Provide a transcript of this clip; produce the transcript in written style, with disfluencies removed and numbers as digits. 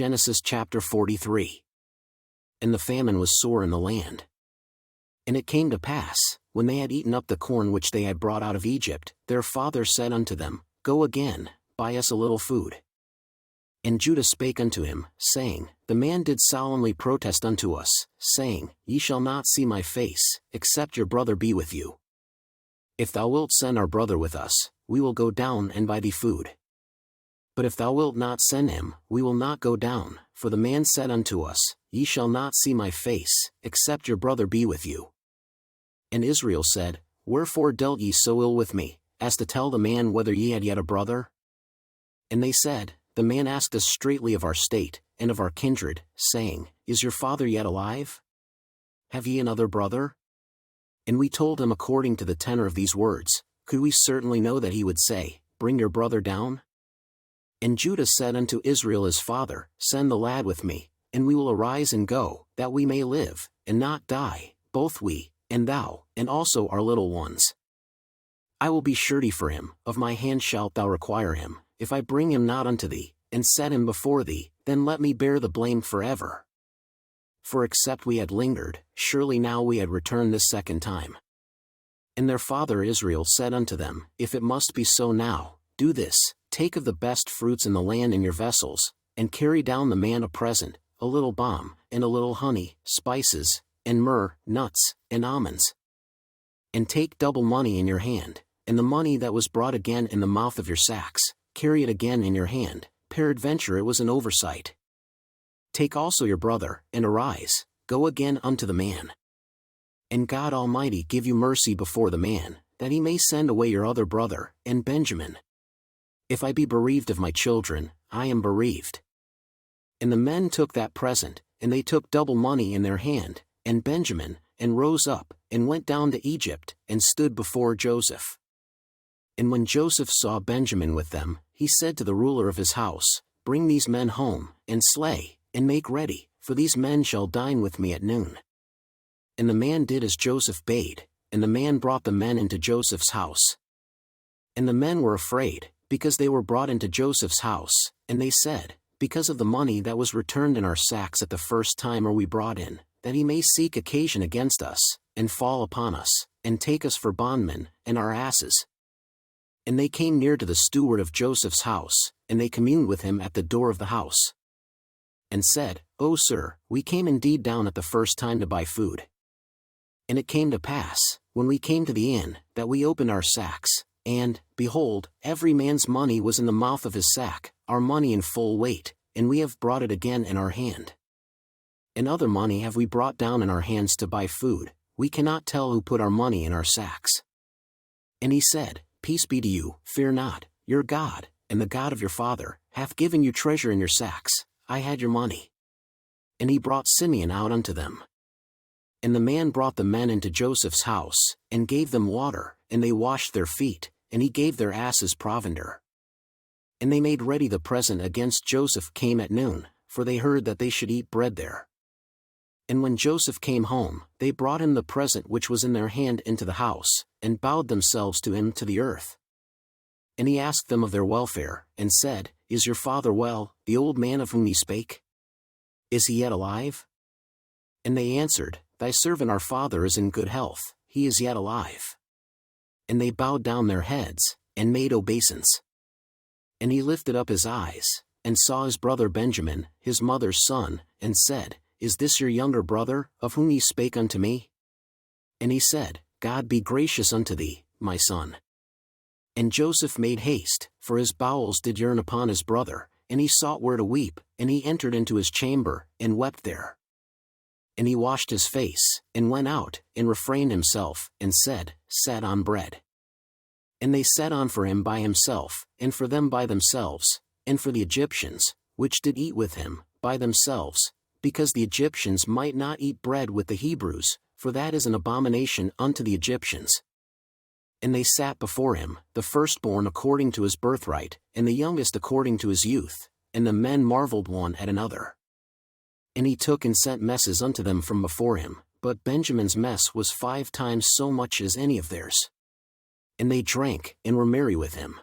Genesis chapter 43. And the famine was sore in the land. And it came to pass, when they had eaten up the corn which they had brought out of Egypt, their father said unto them, Go again, buy us a little food. And Judah spake unto him, saying, The man did solemnly protest unto us, saying, Ye shall not see my face, except your brother be with you. If thou wilt send our brother with us, we will go down and buy thee food. But if thou wilt not send him, we will not go down, for the man said unto us, Ye shall not see my face, except your brother be with you. And Israel said, Wherefore dealt ye so ill with me, as to tell the man whether ye had yet a brother? And they said, The man asked us straitly of our state, and of our kindred, saying, Is your father yet alive? Have ye another brother? And we told him according to the tenor of these words, could we certainly know that he would say, Bring your brother down? And Judah said unto Israel his father, Send the lad with me, and we will arise and go, that we may live, and not die, both we, and thou, and also our little ones. I will be surety for him, of my hand shalt thou require him, if I bring him not unto thee, and set him before thee, then let me bear the blame forever. For except we had lingered, surely now we had returned this second time. And their father Israel said unto them, If it must be so now, do this, take of the best fruits in the land in your vessels, and carry down the man a present, a little balm, and a little honey, spices, and myrrh, nuts, and almonds. And take double money in your hand, and the money that was brought again in the mouth of your sacks, carry it again in your hand, peradventure it was an oversight. Take also your brother, and arise, go again unto the man. And God Almighty give you mercy before the man, that he may send away your other brother, and Benjamin. If I be bereaved of my children, I am bereaved. And the men took that present, and they took double money in their hand, and Benjamin, and rose up, and went down to Egypt, and stood before Joseph. And when Joseph saw Benjamin with them, he said to the ruler of his house, Bring these men home, and slay, and make ready, for these men shall dine with me at noon. And the man did as Joseph bade, and the man brought the men into Joseph's house. And the men were afraid, because they were brought into Joseph's house, and they said, Because of the money that was returned in our sacks at the first time are we brought in, that he may seek occasion against us, and fall upon us, and take us for bondmen, and our asses. And they came near to the steward of Joseph's house, and they communed with him at the door of the house. And said, O sir, we came indeed down at the first time to buy food. And it came to pass, when we came to the inn, that we opened our sacks, and, behold, every man's money was in the mouth of his sack, our money in full weight, and we have brought it again in our hand. And other money have we brought down in our hands to buy food, we cannot tell who put our money in our sacks. And he said, Peace be to you, fear not, your God, and the God of your father, hath given you treasure in your sacks, I had your money. And he brought Simeon out unto them. And the man brought the men into Joseph's house, and gave them water, and they washed their feet, and he gave their asses provender. And they made ready the present against Joseph came at noon, for they heard that they should eat bread there. And when Joseph came home, they brought him the present which was in their hand into the house, and bowed themselves to him to the earth. And he asked them of their welfare, and said, Is your father well, the old man of whom ye spake? Is he yet alive? And they answered, Thy servant our father is in good health, he is yet alive. And they bowed down their heads, and made obeisance. And he lifted up his eyes, and saw his brother Benjamin, his mother's son, and said, Is this your younger brother, of whom ye spake unto me? And he said, God be gracious unto thee, my son. And Joseph made haste, for his bowels did yearn upon his brother, and he sought where to weep, and he entered into his chamber, and wept there. And he washed his face, and went out, and refrained himself, and said, Set on bread. And they set on for him by himself, and for them by themselves, and for the Egyptians, which did eat with him, by themselves, because the Egyptians might not eat bread with the Hebrews, for that is an abomination unto the Egyptians. And they sat before him, the firstborn according to his birthright, and the youngest according to his youth, and the men marveled one at another. And he took and sent messes unto them from before him, but Benjamin's mess was 5 times so much as any of theirs. And they drank, and were merry with him.